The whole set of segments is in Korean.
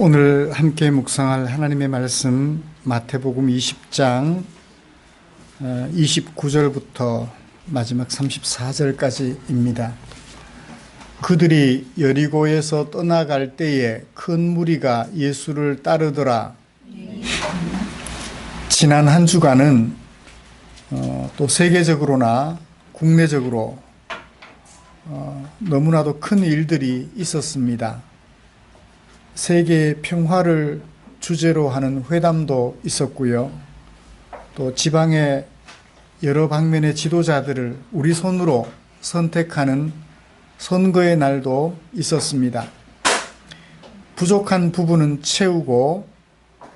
오늘 함께 묵상할 하나님의 말씀 마태복음 20장 29절부터 마지막 34절까지입니다. 그들이 여리고에서 떠나갈 때에 큰 무리가 예수를 따르더라. 지난 한 주간은 또 세계적으로나 국내적으로 너무나도 큰 일들이 있었습니다. 세계 평화를 주제로 하는 회담도 있었고요. 또 지방의 여러 방면의 지도자들을 우리 손으로 선택하는 선거의 날도 있었습니다. 부족한 부분은 채우고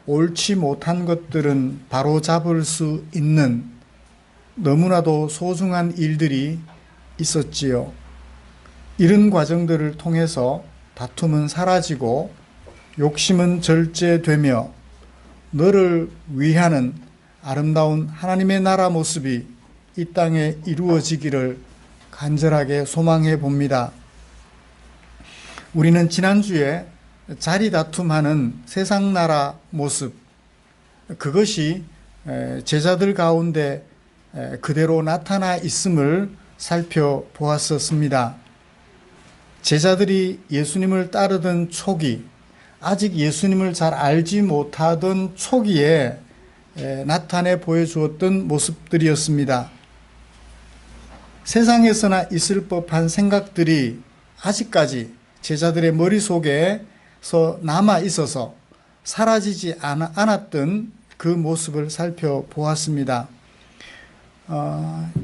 옳지 못한 것들은 바로잡을 수 있는 너무나도 소중한 일들이 있었지요. 이런 과정들을 통해서 다툼은 사라지고 욕심은 절제되며 너를 위하는 아름다운 하나님의 나라 모습이 이 땅에 이루어지기를 간절하게 소망해 봅니다. 우리는 지난주에 자리 다툼하는 세상 나라 모습, 그것이 제자들 가운데 그대로 나타나 있음을 살펴보았었습니다. 제자들이 예수님을 따르던 초기, 아직 예수님을 잘 알지 못하던 초기에 나타내 보여주었던 모습들이었습니다. 세상에서나 있을 법한 생각들이 아직까지 제자들의 머릿속에서 남아 있어서 사라지지 않았던 그 모습을 살펴보았습니다.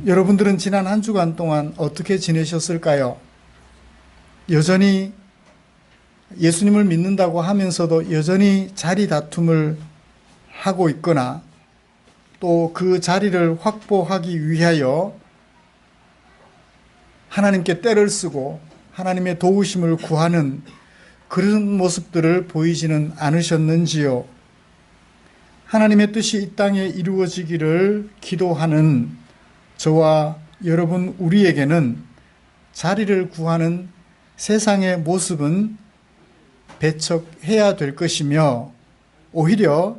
여러분들은 지난 한 주간 동안 어떻게 지내셨을까요? 여전히 예수님을 믿는다고 하면서도 여전히 자리 다툼을 하고 있거나 또 그 자리를 확보하기 위하여 하나님께 떼를 쓰고 하나님의 도우심을 구하는 그런 모습들을 보이지는 않으셨는지요? 하나님의 뜻이 이 땅에 이루어지기를 기도하는 저와 여러분 우리에게는 자리를 구하는 세상의 모습은 배척해야 될 것이며 오히려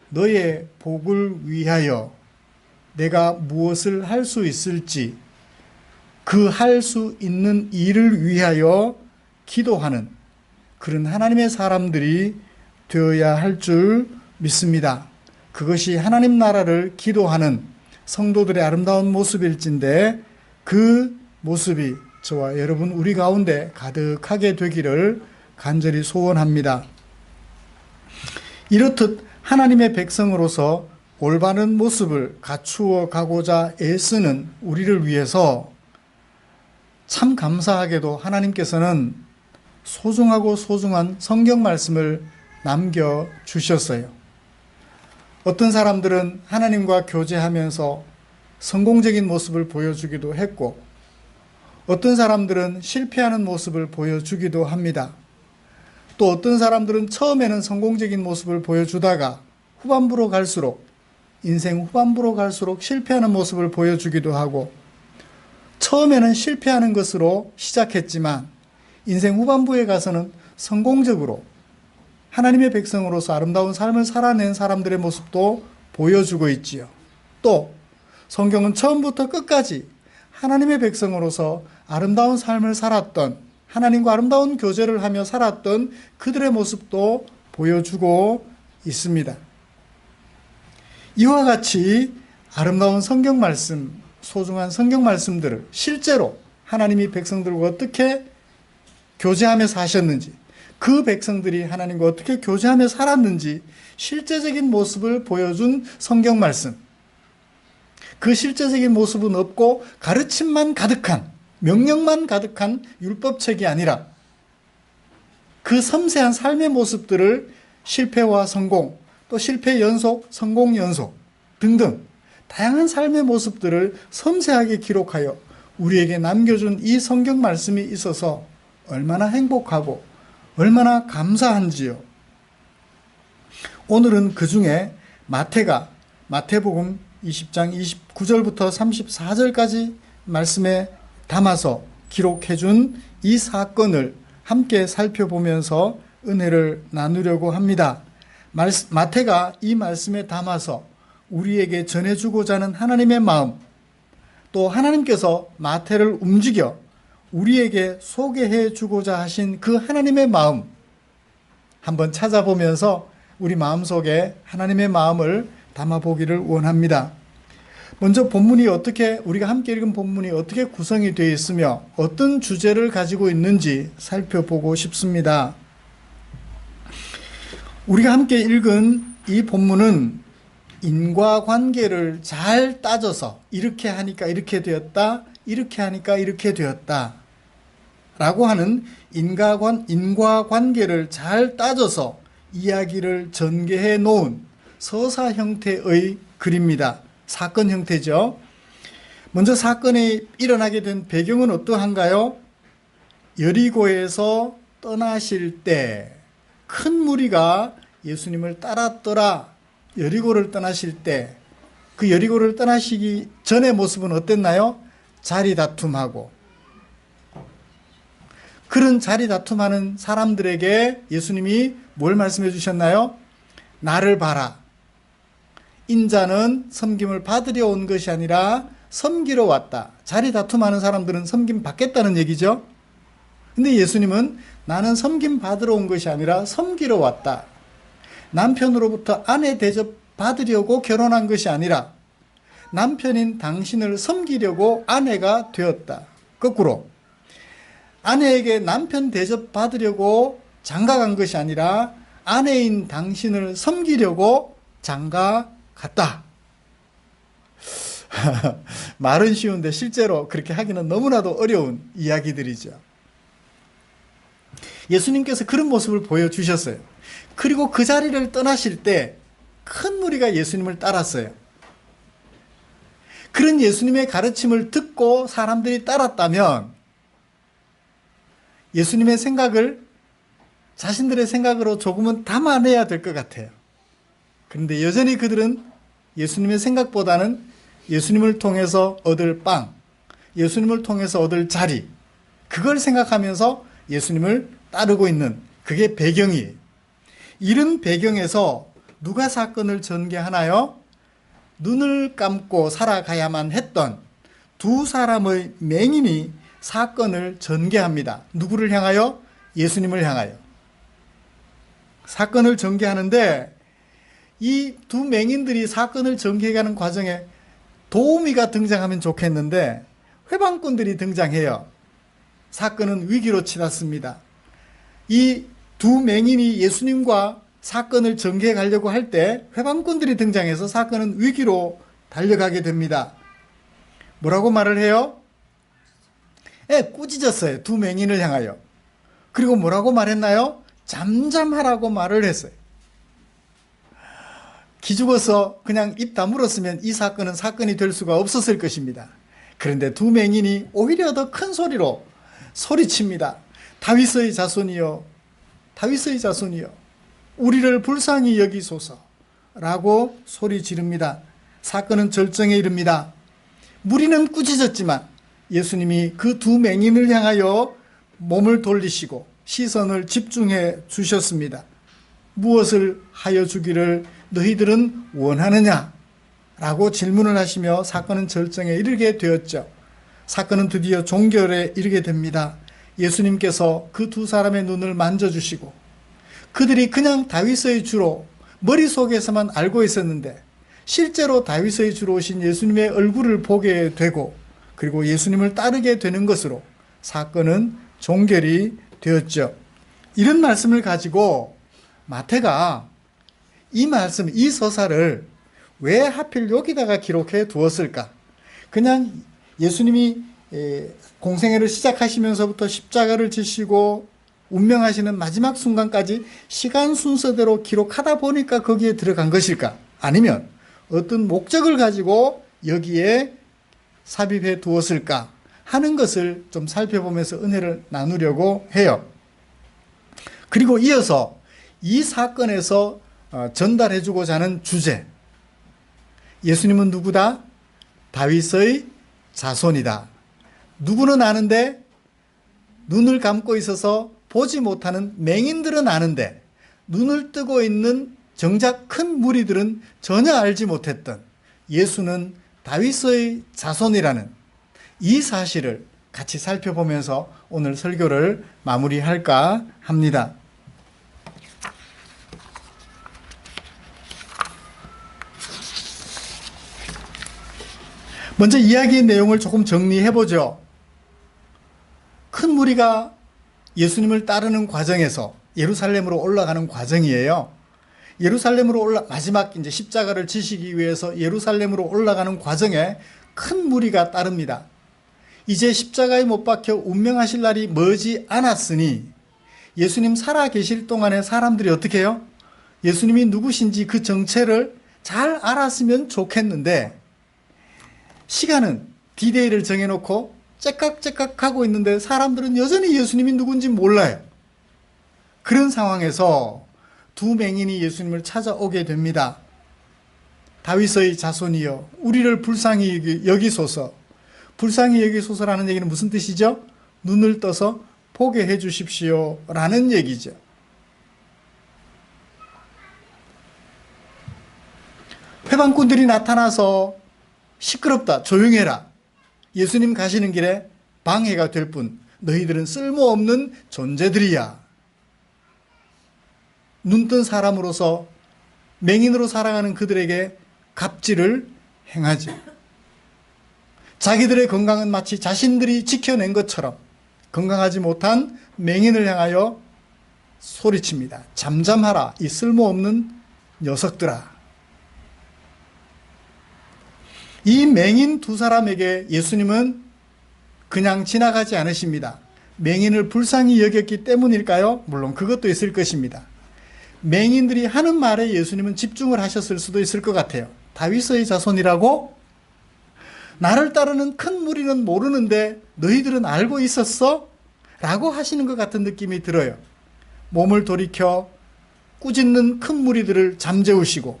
너의 복을 위하여 내가 무엇을 할 수 있을지 그 할 수 있는 일을 위하여 기도하는 그런 하나님의 사람들이 되어야 할 줄 믿습니다. 그것이 하나님 나라를 기도하는 성도들의 아름다운 모습일진데 그 모습이 저와 여러분 우리 가운데 가득하게 되기를 간절히 소원합니다. 이렇듯 하나님의 백성으로서 올바른 모습을 갖추어 가고자 애쓰는 우리를 위해서 참 감사하게도 하나님께서는 소중하고 소중한 성경 말씀을 남겨주셨어요. 어떤 사람들은 하나님과 교제하면서 성공적인 모습을 보여주기도 했고 어떤 사람들은 실패하는 모습을 보여주기도 합니다. 또 어떤 사람들은 처음에는 성공적인 모습을 보여주다가 후반부로 갈수록 인생 후반부로 갈수록 실패하는 모습을 보여주기도 하고 처음에는 실패하는 것으로 시작했지만 인생 후반부에 가서는 성공적으로 하나님의 백성으로서 아름다운 삶을 살아낸 사람들의 모습도 보여주고 있지요. 또 성경은 처음부터 끝까지 하나님의 백성으로서 아름다운 삶을 살았던 하나님과 아름다운 교제를 하며 살았던 그들의 모습도 보여주고 있습니다. 이와 같이 아름다운 성경 말씀, 소중한 성경 말씀들을 실제로 하나님이 백성들과 어떻게 교제하며 사셨는지 그 백성들이 하나님과 어떻게 교제하며 살았는지 실제적인 모습을 보여준 성경 말씀, 그 실제적인 모습은 없고 가르침만 가득한 명령만 가득한 율법책이 아니라 그 섬세한 삶의 모습들을 실패와 성공, 또 실패 연속, 성공 연속 등등 다양한 삶의 모습들을 섬세하게 기록하여 우리에게 남겨준 이 성경 말씀이 있어서 얼마나 행복하고 얼마나 감사한지요. 오늘은 그 중에 마태복음 20장 29절부터 34절까지 말씀에 담아서 기록해 준 이 사건을 함께 살펴보면서 은혜를 나누려고 합니다. 마태가 이 말씀에 담아서 우리에게 전해주고자 하는 하나님의 마음, 또 하나님께서 마태를 움직여 우리에게 소개해 주고자 하신 그 하나님의 마음 한번 찾아보면서 우리 마음속에 하나님의 마음을 담아보기를 원합니다. 먼저 본문이 우리가 함께 읽은 본문이 어떻게 구성이 되어 있으며 어떤 주제를 가지고 있는지 살펴보고 싶습니다. 우리가 함께 읽은 이 본문은 인과관계를 잘 따져서 이렇게 하니까 이렇게 되었다, 이렇게 하니까 이렇게 되었다 라고 하는 인과관계를 잘 따져서 이야기를 전개해 놓은 서사 형태의 글입니다. 사건 형태죠. 먼저 사건이 일어나게 된 배경은 어떠한가요? 여리고에서 떠나실 때 큰 무리가 예수님을 따랐더라. 여리고를 떠나실 때 그 여리고를 떠나시기 전의 모습은 어땠나요? 자리 다툼하고, 그런 자리 다툼하는 사람들에게 예수님이 뭘 말씀해 주셨나요? 나를 봐라. 인자는 섬김을 받으려 온 것이 아니라 섬기러 왔다. 자리 다툼하는 사람들은 섬김 받겠다는 얘기죠. 근데 예수님은 나는 섬김 받으러 온 것이 아니라 섬기러 왔다. 남편으로부터 아내 대접 받으려고 결혼한 것이 아니라 남편인 당신을 섬기려고 아내가 되었다. 거꾸로 아내에게 남편 대접 받으려고 장가간 것이 아니라 아내인 당신을 섬기려고 장가 갔다. 말은 쉬운데 실제로 그렇게 하기는 너무나도 어려운 이야기들이죠. 예수님께서 그런 모습을 보여주셨어요. 그리고 그 자리를 떠나실 때 큰 무리가 예수님을 따랐어요. 그런 예수님의 가르침을 듣고 사람들이 따랐다면 예수님의 생각을 자신들의 생각으로 조금은 담아내야 될 것 같아요. 그런데 여전히 그들은 예수님의 생각보다는 예수님을 통해서 얻을 빵, 예수님을 통해서 얻을 자리, 그걸 생각하면서 예수님을 따르고 있는, 그게 배경이에요. 이런 배경에서 누가 사건을 전개하나요? 눈을 감고 살아가야만 했던 두 사람의 맹인이 사건을 전개합니다. 누구를 향하여? 예수님을 향하여. 사건을 전개하는데 이 두 맹인들이 사건을 전개해가는 과정에 도우미가 등장하면 좋겠는데 회방꾼들이 등장해요. 사건은 위기로 치닫습니다. 이 두 맹인이 예수님과 사건을 전개해 가려고 할 때 회방꾼들이 등장해서 사건은 위기로 달려가게 됩니다. 뭐라고 말을 해요? 꾸짖었어요. 두 맹인을 향하여. 그리고 뭐라고 말했나요? 잠잠하라고 말을 했어요. 기죽어서 그냥 입 다물었으면 이 사건은 사건이 될 수가 없었을 것입니다. 그런데 두 맹인이 오히려 더 큰 소리로 소리칩니다. 다윗의 자손이여, 다윗의 자손이여, 우리를 불쌍히 여기소서라고 소리 지릅니다. 사건은 절정에 이릅니다. 무리는 꾸짖었지만 예수님이 그 두 맹인을 향하여 몸을 돌리시고 시선을 집중해 주셨습니다. 무엇을 하여 주기를 너희들은 원하느냐? 라고 질문을 하시며 사건은 절정에 이르게 되었죠. 사건은 드디어 종결에 이르게 됩니다. 예수님께서 그 두 사람의 눈을 만져주시고, 그들이 그냥 다윗의 주로 머릿속에서만 알고 있었는데 실제로 다윗의 주로 오신 예수님의 얼굴을 보게 되고, 그리고 예수님을 따르게 되는 것으로 사건은 종결이 되었죠. 이런 말씀을 가지고 마태가 이 말씀, 이 서사를 왜 하필 여기다가 기록해 두었을까? 그냥 예수님이 공생애를 시작하시면서부터 십자가를 지시고 운명하시는 마지막 순간까지 시간 순서대로 기록하다 보니까 거기에 들어간 것일까? 아니면 어떤 목적을 가지고 여기에 삽입해 두었을까 하는 것을 좀 살펴보면서 은혜를 나누려고 해요. 그리고 이어서 이 사건에서 전달해 주고자 하는 주제, 예수님은 누구다? 다윗의 자손이다. 누구는 아는데 눈을 감고 있어서 보지 못하는 맹인들은 아는데 눈을 뜨고 있는 정작 큰 무리들은 전혀 알지 못했던 예수는 다윗의 자손이라는 이 사실을 같이 살펴보면서 오늘 설교를 마무리할까 합니다. 먼저 이야기의 내용을 조금 정리해보죠. 큰 무리가 예수님을 따르는 과정에서 예루살렘으로 올라가는 과정이에요. 예루살렘으로 마지막 이제 십자가를 지시기 위해서 예루살렘으로 올라가는 과정에 큰 무리가 따릅니다. 이제 십자가에 못 박혀 운명하실 날이 머지 않았으니 예수님 살아 계실 동안에 사람들이 어떻게 해요? 예수님이 누구신지 그 정체를 잘 알았으면 좋겠는데 시간은 디데이를 정해놓고 째깍째깍 하고 있는데 사람들은 여전히 예수님이 누군지 몰라요. 그런 상황에서 두 맹인이 예수님을 찾아오게 됩니다. 다윗의 자손이여 우리를 불쌍히 여기소서. 불쌍히 여기소서라는 얘기는 무슨 뜻이죠? 눈을 떠서 보게 해 주십시오 라는 얘기죠. 회방꾼들이 나타나서 시끄럽다 조용해라. 예수님 가시는 길에 방해가 될 뿐 너희들은 쓸모없는 존재들이야. 눈뜬 사람으로서 맹인으로 살아가는 그들에게 갑질을 행하죠. 자기들의 건강은 마치 자신들이 지켜낸 것처럼 건강하지 못한 맹인을 향하여 소리칩니다. 잠잠하라 이 쓸모없는 녀석들아. 이 맹인 두 사람에게 예수님은 그냥 지나가지 않으십니다. 맹인을 불쌍히 여겼기 때문일까요? 물론 그것도 있을 것입니다. 맹인들이 하는 말에 예수님은 집중을 하셨을 수도 있을 것 같아요. 다윗의 자손이라고? 나를 따르는 큰 무리는 모르는데 너희들은 알고 있었어? 라고 하시는 것 같은 느낌이 들어요. 몸을 돌이켜 꾸짖는 큰 무리들을 잠재우시고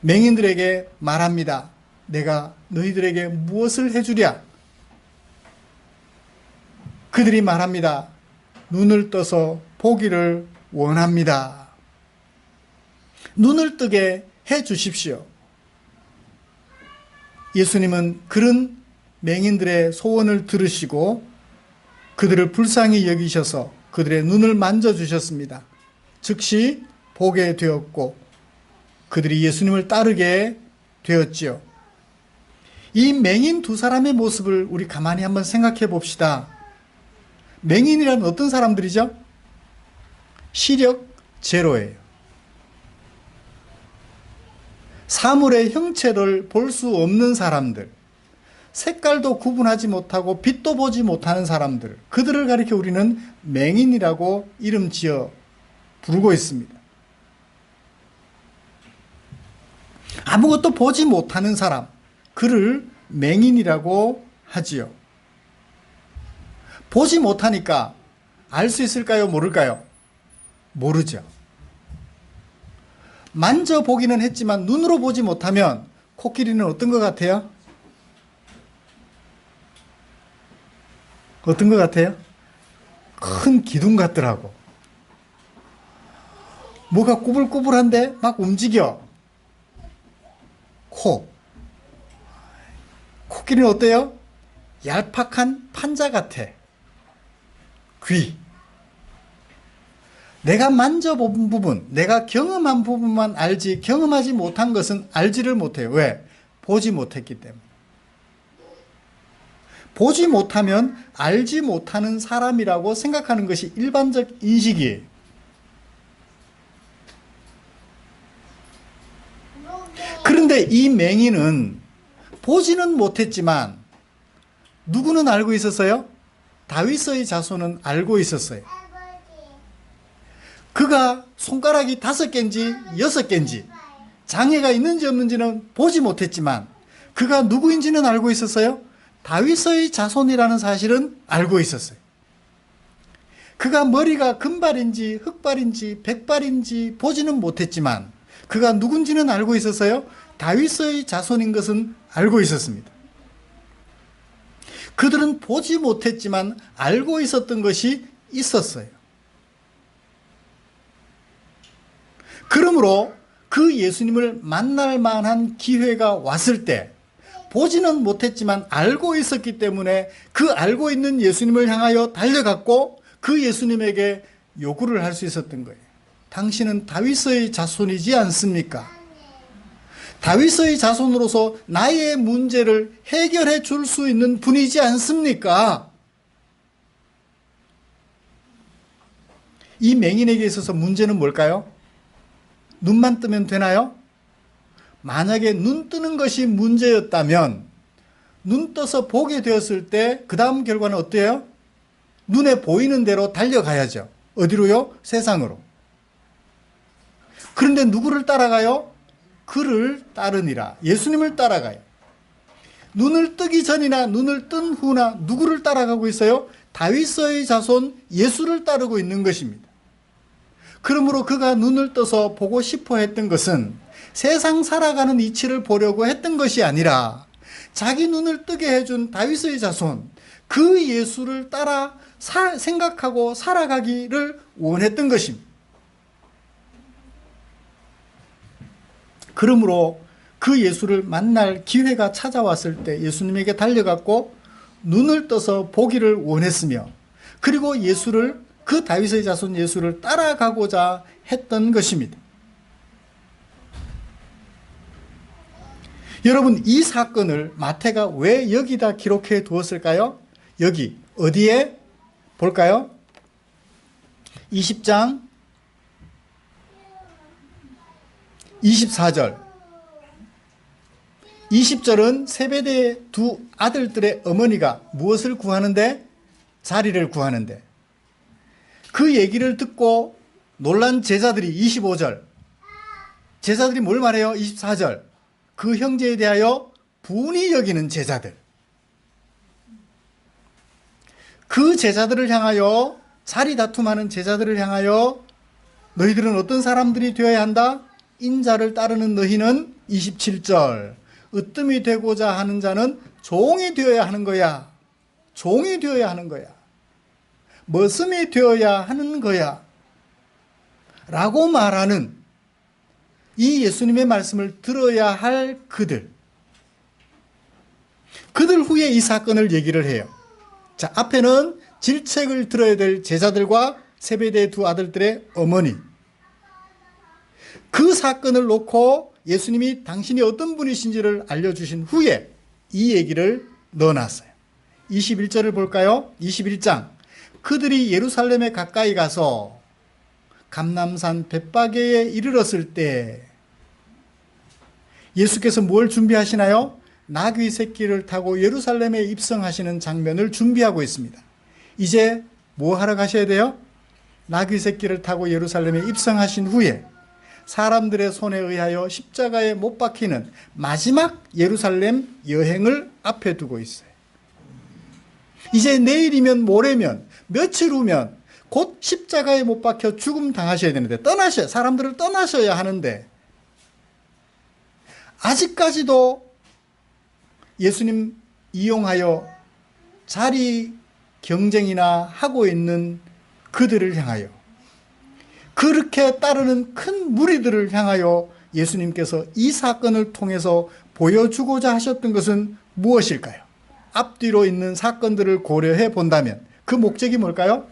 맹인들에게 말합니다. 내가 너희들에게 무엇을 해주랴? 그들이 말합니다. 눈을 떠서 보기를 원합니다. 눈을 뜨게 해 주십시오. 예수님은 그런 맹인들의 소원을 들으시고 그들을 불쌍히 여기셔서 그들의 눈을 만져주셨습니다. 즉시 보게 되었고 그들이 예수님을 따르게 되었지요. 이 맹인 두 사람의 모습을 우리 가만히 한번 생각해 봅시다. 맹인이란 어떤 사람들이죠? 시력 제로예요. 사물의 형체를 볼 수 없는 사람들, 색깔도 구분하지 못하고 빛도 보지 못하는 사람들, 그들을 가리켜 우리는 맹인이라고 이름 지어 부르고 있습니다. 아무것도 보지 못하는 사람, 그를 맹인이라고 하지요. 보지 못하니까 알 수 있을까요? 모를까요? 모르죠. 만져보기는 했지만 눈으로 보지 못하면 코끼리는 어떤 것 같아요? 어떤 것 같아요? 큰 기둥 같더라고. 뭐가 꾸불꾸불한데 막 움직여. 코끼리는 어때요? 얄팍한 판자 같아. 귀. 내가 만져본 부분, 내가 경험한 부분만 알지 경험하지 못한 것은 알지를 못해요. 왜? 보지 못했기 때문에. 보지 못하면 알지 못하는 사람이라고 생각하는 것이 일반적 인식이에요. 그런데 이 맹인은 보지는 못했지만 누구는 알고 있었어요? 다윗의 자손은 알고 있었어요. 그가 손가락이 5개인지 6개인지 장애가 있는지 없는지는 보지 못했지만 그가 누구인지는 알고 있었어요. 다윗의 자손이라는 사실은 알고 있었어요. 그가 머리가 금발인지 흑발인지 백발인지 보지는 못했지만 그가 누군지는 알고 있었어요. 다윗의 자손인 것은 알고 있었습니다. 그들은 보지 못했지만 알고 있었던 것이 있었어요. 그러므로 그 예수님을 만날 만한 기회가 왔을 때 보지는 못했지만 알고 있었기 때문에 그 알고 있는 예수님을 향하여 달려갔고 그 예수님에게 요구를 할 수 있었던 거예요. 당신은 다윗의 자손이지 않습니까? 다윗의 자손으로서 나의 문제를 해결해 줄 수 있는 분이지 않습니까? 이 맹인에게 있어서 문제는 뭘까요? 눈만 뜨면 되나요? 만약에 눈 뜨는 것이 문제였다면 눈 떠서 보게 되었을 때 그 다음 결과는 어때요? 눈에 보이는 대로 달려가야죠. 어디로요? 세상으로. 그런데 누구를 따라가요? 그를 따르니라. 예수님을 따라가요. 눈을 뜨기 전이나 눈을 뜬 후나 누구를 따라가고 있어요? 다윗의 자손 예수를 따르고 있는 것입니다. 그러므로 그가 눈을 떠서 보고 싶어 했던 것은 세상 살아가는 이치를 보려고 했던 것이 아니라 자기 눈을 뜨게 해준 다윗의 자손, 그 예수를 따라 생각하고 살아가기를 원했던 것입니다. 그러므로 그 예수를 만날 기회가 찾아왔을 때 예수님에게 달려갔고 눈을 떠서 보기를 원했으며 그리고 예수를, 그 다윗의 자손 예수를 따라가고자 했던 것입니다. 여러분, 이 사건을 마태가 왜 여기다 기록해 두었을까요? 여기 어디에 볼까요? 20장 24절. 20절은 세베대의 두 아들들의 어머니가 무엇을 구하는데? 자리를 구하는데 그 얘기를 듣고 놀란 제자들이 25절. 제자들이 뭘 말해요? 24절. 그 형제에 대하여 분이 여기는 제자들. 그 제자들을 향하여, 자리 다툼하는 제자들을 향하여 너희들은 어떤 사람들이 되어야 한다? 인자를 따르는 너희는 27절. 으뜸이 되고자 하는 자는 종이 되어야 하는 거야. 종이 되어야 하는 거야. 머슴이 되어야 하는 거야. 라고 말하는 이 예수님의 말씀을 들어야 할 그들 후에 이 사건을 얘기를 해요. 자, 앞에는 질책을 들어야 될 제자들과 세베대의 두 아들들의 어머니. 그 사건을 놓고 예수님이 당신이 어떤 분이신지를 알려주신 후에 이 얘기를 넣어놨어요. 21절을 볼까요? 21장. 그들이 예루살렘에 가까이 가서 감람산 벳바게에 이르렀을 때 예수께서 뭘 준비하시나요? 나귀 새끼를 타고 예루살렘에 입성하시는 장면을 준비하고 있습니다. 이제 뭐 하러 가셔야 돼요? 나귀 새끼를 타고 예루살렘에 입성하신 후에 사람들의 손에 의하여 십자가에 못 박히는 마지막 예루살렘 여행을 앞에 두고 있어요. 이제 내일이면 모레면 며칠 후면 곧 십자가에 못 박혀 죽음 당하셔야 되는데 사람들을 떠나셔야 하는데 아직까지도 예수님 이용하여 자리 경쟁이나 하고 있는 그들을 향하여, 그렇게 따르는 큰 무리들을 향하여 예수님께서 이 사건을 통해서 보여주고자 하셨던 것은 무엇일까요? 앞뒤로 있는 사건들을 고려해 본다면 그 목적이 뭘까요?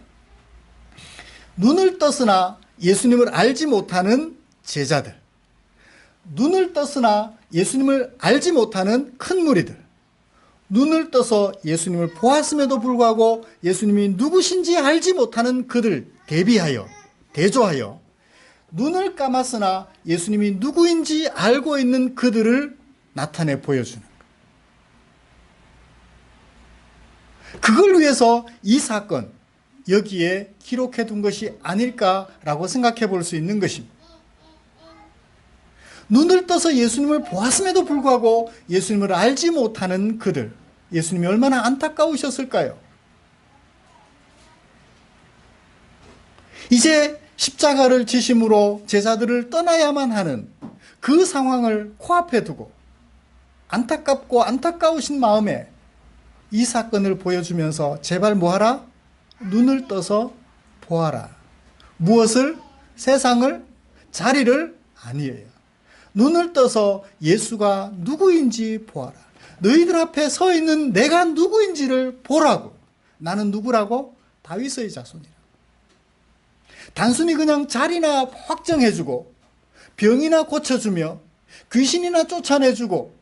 눈을 떴으나 예수님을 알지 못하는 제자들, 눈을 떴으나 예수님을 알지 못하는 큰 무리들, 눈을 떠서 예수님을 보았음에도 불구하고 예수님이 누구신지 알지 못하는 그들 대비하여, 대조하여 눈을 감았으나 예수님이 누구인지 알고 있는 그들을 나타내 보여주는 것. 그걸 위해서 이 사건 여기에 기록해 둔 것이 아닐까라고 생각해 볼 수 있는 것입니다. 눈을 떠서 예수님을 보았음에도 불구하고 예수님을 알지 못하는 그들, 예수님이 얼마나 안타까우셨을까요? 이제 십자가를 지심으로 제자들을 떠나야만 하는 그 상황을 코앞에 두고 안타깝고 안타까우신 마음에 이 사건을 보여주면서 제발 뭐하라? 눈을 떠서 보아라. 무엇을? 세상을? 자리를 아니에요. 눈을 떠서 예수가 누구인지 보아라. 너희들 앞에 서 있는 내가 누구인지를 보라고. 나는 누구라고? 다윗의 자손이라. 단순히 그냥 자리나 확정해주고 병이나 고쳐주며 귀신이나 쫓아내주고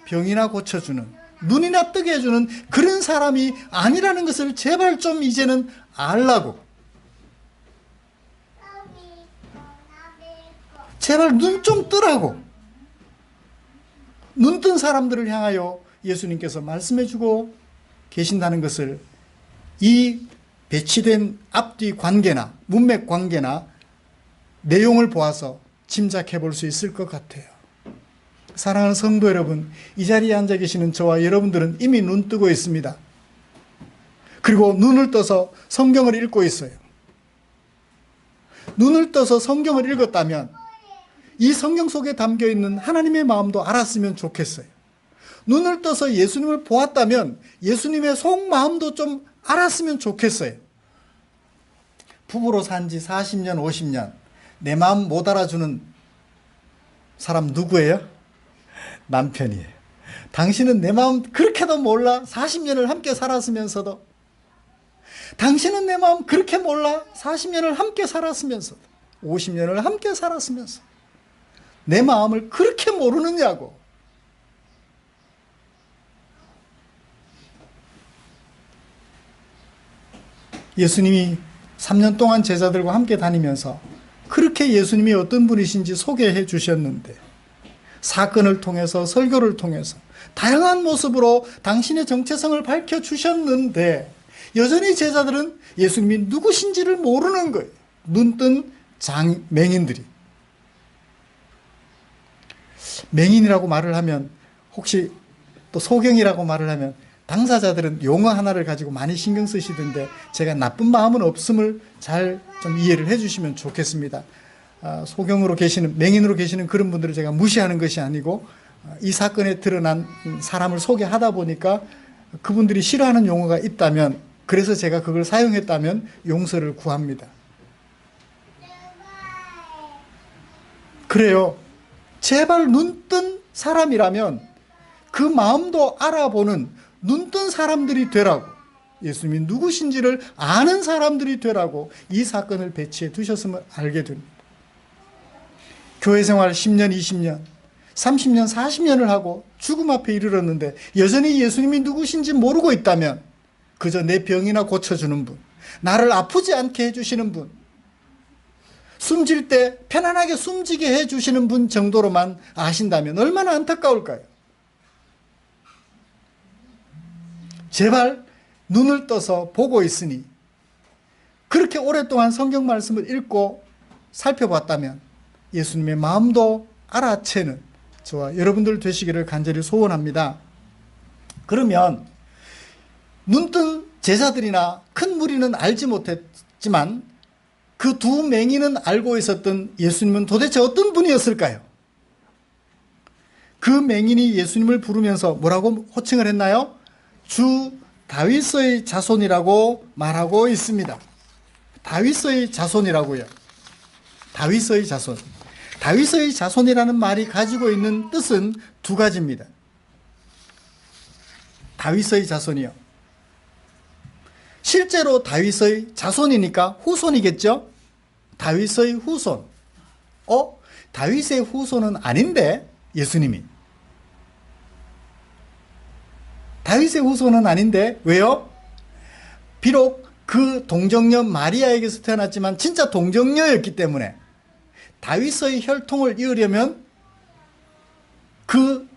병이나 고쳐주는, 눈이나 뜨게 해주는 그런 사람이 아니라는 것을 제발 좀 이제는 알라고. 제발 눈 좀 뜨라고. 눈 뜬 사람들을 향하여 예수님께서 말씀해주고 계신다는 것을 이 배치된 앞뒤 관계나 문맥 관계나 내용을 보아서 짐작해 볼 수 있을 것 같아요. 사랑하는 성도 여러분, 이 자리에 앉아 계시는 저와 여러분들은 이미 눈 뜨고 있습니다. 그리고 눈을 떠서 성경을 읽고 있어요. 눈을 떠서 성경을 읽었다면 이 성경 속에 담겨 있는 하나님의 마음도 알았으면 좋겠어요. 눈을 떠서 예수님을 보았다면 예수님의 속마음도 좀 알았으면 좋겠어요. 부부로 산 지 40년, 50년 내 마음 못 알아주는 사람 누구예요? 남편이에요. 당신은 내 마음 그렇게도 몰라? 40년을 함께 살았으면서도. 당신은 내 마음 그렇게 몰라? 40년을 함께 살았으면서도. 50년을 함께 살았으면서 내 마음을 그렇게 모르느냐고. 예수님이 3년 동안 제자들과 함께 다니면서 그렇게 예수님이 어떤 분이신지 소개해 주셨는데, 사건을 통해서, 설교를 통해서 다양한 모습으로 당신의 정체성을 밝혀주셨는데 여전히 제자들은 예수님이 누구신지를 모르는 거예요. 눈뜬 맹인들이. 맹인이라고 말을 하면, 혹시 또 소경이라고 말을 하면 당사자들은 용어 하나를 가지고 많이 신경 쓰시던데 제가 나쁜 마음은 없음을 잘 좀 이해를 해 주시면 좋겠습니다. 소경으로 계시는, 맹인으로 계시는 그런 분들을 제가 무시하는 것이 아니고, 이 사건에 드러난 사람을 소개하다 보니까 그분들이 싫어하는 용어가 있다면, 그래서 제가 그걸 사용했다면 용서를 구합니다. 그래요. 제발 눈뜬 사람이라면 그 마음도 알아보는 눈뜬 사람들이 되라고, 예수님이 누구신지를 아는 사람들이 되라고 이 사건을 배치해 두셨음을 알게 됩니다. 교회 생활 10년, 20년, 30년, 40년을 하고 죽음 앞에 이르렀는데 여전히 예수님이 누구신지 모르고 있다면 그저 내 병이나 고쳐주는 분, 나를 아프지 않게 해주시는 분, 숨질 때 편안하게 숨지게 해주시는 분 정도로만 아신다면 얼마나 안타까울까요? 제발 눈을 떠서 보고 있으니, 그렇게 오랫동안 성경 말씀을 읽고 살펴봤다면 예수님의 마음도 알아채는 저와 여러분들 되시기를 간절히 소원합니다. 그러면 눈뜬 제자들이나 큰 무리는 알지 못했지만 그 두 맹인은 알고 있었던 예수님은 도대체 어떤 분이었을까요? 그 맹인이 예수님을 부르면서 뭐라고 호칭을 했나요? 주 다윗의 자손이라고 말하고 있습니다. 다윗의 자손이라고요. 다윗의 자손. 다윗의 자손이라는 말이 가지고 있는 뜻은 두 가지입니다. 다윗의 자손이요. 실제로 다윗의 자손이니까 후손이겠죠? 다윗의 후손. 다윗의 후손은 아닌데, 예수님이. 다윗의 후손은 아닌데, 왜요? 비록 그 동정녀 마리아에게서 태어났지만 진짜 동정녀였기 때문에 다윗의 혈통을 이으려면 그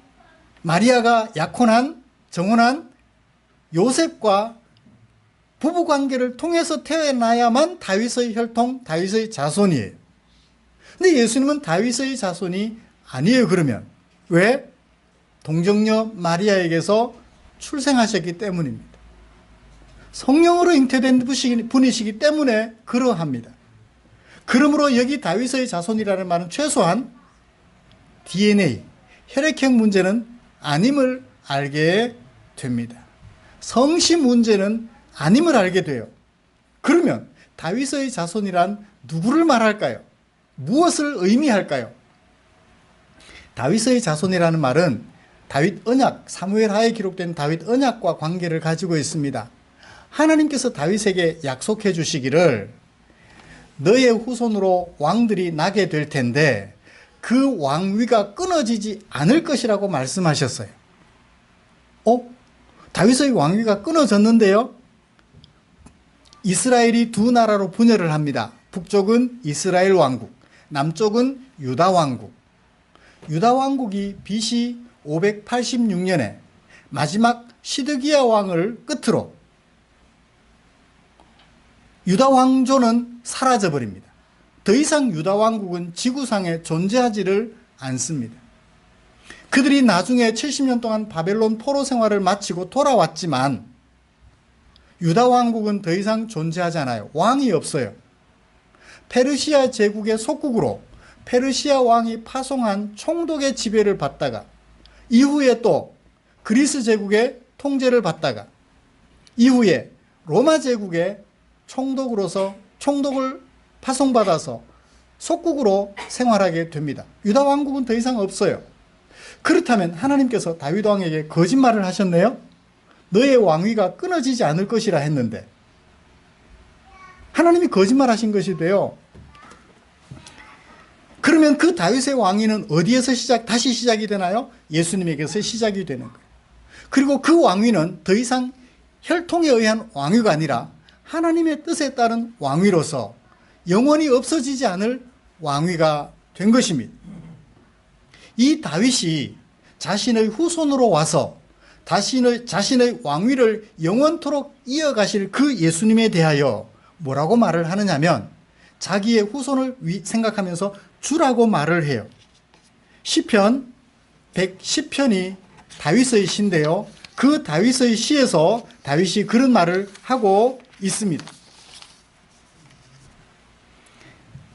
마리아가 약혼한, 정혼한 요셉과 부부관계를 통해서 태어나야만 다윗의 혈통, 다윗의 자손이에요. 근데 예수님은 다윗의 자손이 아니에요. 그러면 왜? 동정녀 마리아에게서 출생하셨기 때문입니다. 성령으로 잉태된 분이시기 때문에 그러합니다. 그러므로 여기 다윗의 자손이라는 말은 최소한 DNA, 혈액형 문제는 아님을 알게 됩니다. 성씨 문제는 아님을 알게 돼요. 그러면 다윗의 자손이란 누구를 말할까요? 무엇을 의미할까요? 다윗의 자손이라는 말은 다윗 언약, 사무엘 하에 기록된 다윗 언약과 관계를 가지고 있습니다. 하나님께서 다윗에게 약속해 주시기를 너의 후손으로 왕들이 나게 될 텐데 그 왕위가 끊어지지 않을 것이라고 말씀하셨어요. 다윗의 왕위가 끊어졌는데요? 이스라엘이 두 나라로 분열을 합니다. 북쪽은 이스라엘 왕국, 남쪽은 유다 왕국. 유다 왕국이 BC 586년에 마지막 시드기야 왕을 끝으로 유다 왕조는 사라져버립니다. 더 이상 유다 왕국은 지구상에 존재하지를 않습니다. 그들이 나중에 70년 동안 바벨론 포로 생활을 마치고 돌아왔지만 유다 왕국은 더 이상 존재하지 않아요. 왕이 없어요. 페르시아 제국의 속국으로 페르시아 왕이 파송한 총독의 지배를 받다가 이후에 또 그리스 제국의 통제를 받다가 이후에 로마 제국의 총독을 파송받아서 속국으로 생활하게 됩니다. 유다 왕국은 더 이상 없어요. 그렇다면 하나님께서 다윗 왕에게 거짓말을 하셨네요. 너의 왕위가 끊어지지 않을 것이라 했는데 하나님이 거짓말하신 것이 돼요. 그러면 그 다윗의 왕위는 어디에서 다시 시작이 되나요? 예수님에게서 시작이 되는 거예요. 그리고 그 왕위는 더 이상 혈통에 의한 왕위가 아니라 하나님의 뜻에 따른 왕위로서 영원히 없어지지 않을 왕위가 된 것입니다. 이 다윗이 자신의 후손으로 와서 자신의 왕위를 영원토록 이어가실 그 예수님에 대하여 뭐라고 말을 하느냐면 자기의 후손을 생각하면서 주라고 말을 해요. 시편 110편이 다윗의 시인데요. 그 다윗의 시에서 다윗이 그런 말을 하고 있습니다.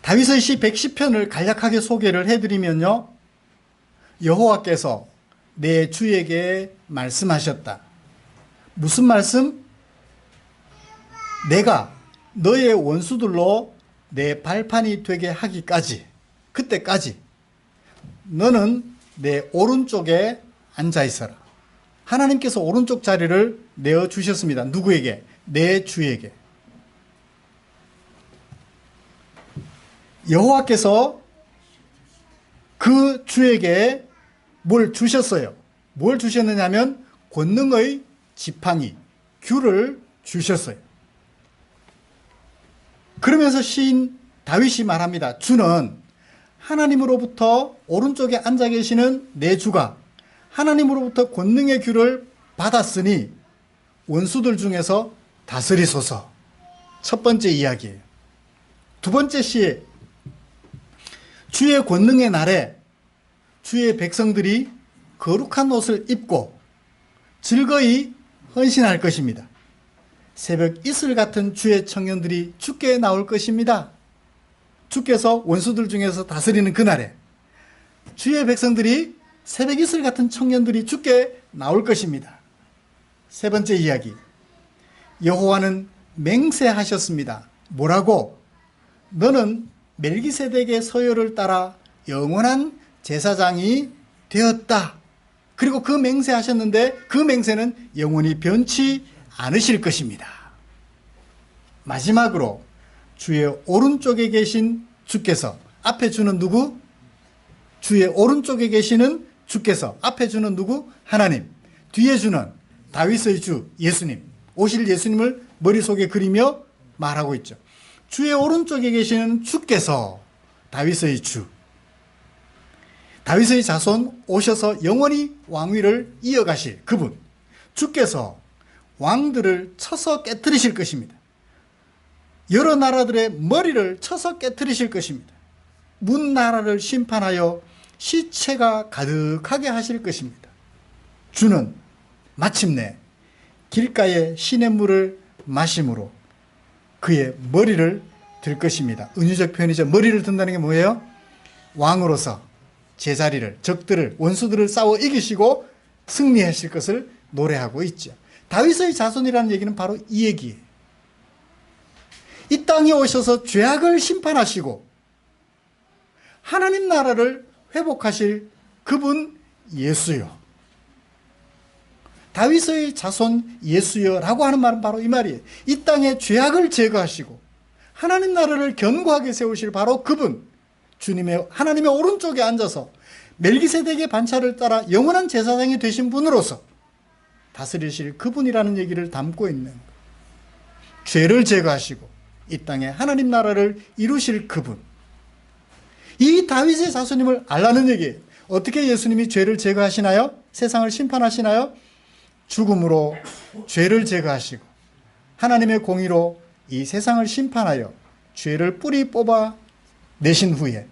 다윗의 시 110편을 간략하게 소개를 해드리면요. 여호와께서 내 주에게 말씀하셨다. 무슨 말씀? 내가 너의 원수들로 내 발판이 되게 하기까지, 그때까지 너는 내 오른쪽에 앉아 있어라. 하나님께서 오른쪽 자리를 내어주셨습니다. 누구에게? 내 주에게. 여호와께서 그 주에게 뭘 주셨어요? 뭘 주셨느냐면 권능의 지팡이, 귤을 주셨어요. 그러면서 시인 다윗이 말합니다. 주는 하나님으로부터 오른쪽에 앉아 계시는 내 주가 하나님으로부터 권능의 귤을 받았으니 원수들 중에서 다스리소서. 첫 번째 이야기예요. 두 번째 시에 주의 권능의 날에 주의 백성들이 거룩한 옷을 입고 즐거이 헌신할 것입니다. 새벽 이슬 같은 주의 청년들이 주께 나올 것입니다. 주께서 원수들 중에서 다스리는 그날에 주의 백성들이 새벽 이슬 같은 청년들이 주께 나올 것입니다. 세 번째 이야기. 여호와는 맹세하셨습니다. 뭐라고? 너는 멜기세덱의 서열을 따라 영원한 제사장이 되었다. 그리고 그 맹세하셨는데 그 맹세는 영원히 변치 않으실 것입니다. 마지막으로 주의 오른쪽에 계신 주께서, 앞에 주는 누구? 주의 오른쪽에 계시는 주께서, 앞에 주는 누구? 하나님. 뒤에 주는 다윗의 주 예수님, 오실 예수님을 머릿속에 그리며 말하고 있죠. 주의 오른쪽에 계시는 주께서 다윗의 주, 다윗의 자손 오셔서 영원히 왕위를 이어가실 그분, 주께서 왕들을 쳐서 깨뜨리실 것입니다. 여러 나라들의 머리를 쳐서 깨뜨리실 것입니다. 문 나라를 심판하여 시체가 가득하게 하실 것입니다. 주는 마침내 길가의 시냇물을 마심으로 그의 머리를 들 것입니다. 은유적 표현이죠. 머리를 든다는 게 뭐예요? 왕으로서 제자리를, 적들을, 원수들을 싸워 이기시고 승리하실 것을 노래하고 있죠. 다윗의 자손이라는 얘기는 바로 이 얘기예요. 이 땅에 오셔서 죄악을 심판하시고 하나님 나라를 회복하실 그분 예수요. 다윗의 자손 예수여라고 하는 말은 바로 이 말이에요. 이 땅의 죄악을 제거하시고 하나님 나라를 견고하게 세우실 바로 그분, 주님의 하나님의 오른쪽에 앉아서 멜기세덱의 반차를 따라 영원한 제사장이 되신 분으로서 다스리실 그분이라는 얘기를 담고 있는 거예요. 죄를 제거하시고 이 땅에 하나님 나라를 이루실 그분, 이 다윗의 자손임을 알라는 얘기예요. 어떻게 예수님이 죄를 제거하시나요? 세상을 심판하시나요? 죽음으로 죄를 제거하시고 하나님의 공의로 이 세상을 심판하여 죄를 뿌리 뽑아 내신 후에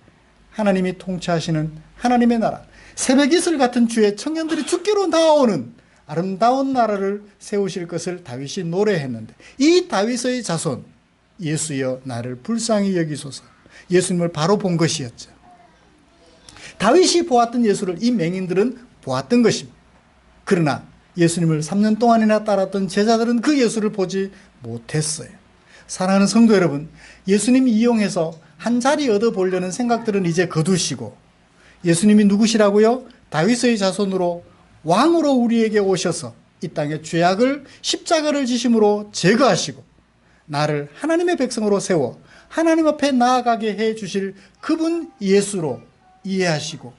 하나님이 통치하시는 하나님의 나라, 새벽 이슬 같은 주의 청년들이 죽기로 나오는 아름다운 나라를 세우실 것을 다윗이 노래했는데, 이 다윗의 자손 예수여 나를 불쌍히 여기소서, 예수님을 바로 본 것이었죠. 다윗이 보았던 예수를 이 맹인들은 보았던 것입니다. 그러나 예수님을 3년 동안이나 따랐던 제자들은 그 예수를 보지 못했어요. 사랑하는 성도 여러분, 예수님 이용해서 한 자리 얻어보려는 생각들은 이제 거두시고, 예수님이 누구시라고요? 다윗의 자손으로 왕으로 우리에게 오셔서 이 땅의 죄악을 십자가를 지심으로 제거하시고 나를 하나님의 백성으로 세워 하나님 앞에 나아가게 해 주실 그분 예수로 이해하시고,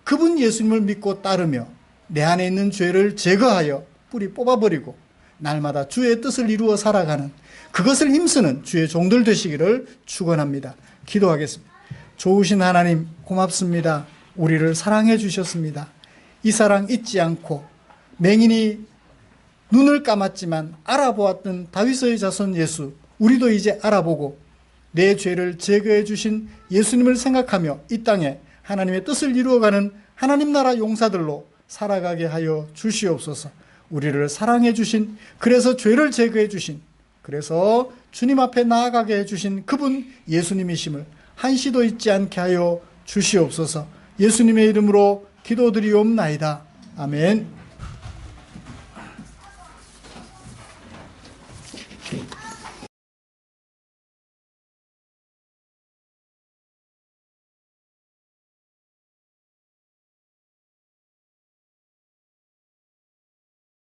그분 예수님을 믿고 따르며 내 안에 있는 죄를 제거하여 뿌리 뽑아버리고 날마다 주의 뜻을 이루어 살아가는, 그것을 힘쓰는 주의 종들 되시기를 축원합니다. 기도하겠습니다. 좋으신 하나님, 고맙습니다. 우리를 사랑해 주셨습니다. 이 사랑 잊지 않고 맹인이 눈을 감았지만 알아보았던 다윗의 자손 예수, 우리도 이제 알아보고 내 죄를 제거해 주신 예수님을 생각하며 이 땅에 하나님의 뜻을 이루어가는 하나님 나라 용사들로 살아가게 하여 주시옵소서. 우리를 사랑해 주신, 그래서 죄를 제거해 주신, 그래서 주님 앞에 나아가게 해주신 그분 예수님이심을 한시도 잊지 않게 하여 주시옵소서. 예수님의 이름으로 기도드리옵나이다. 아멘.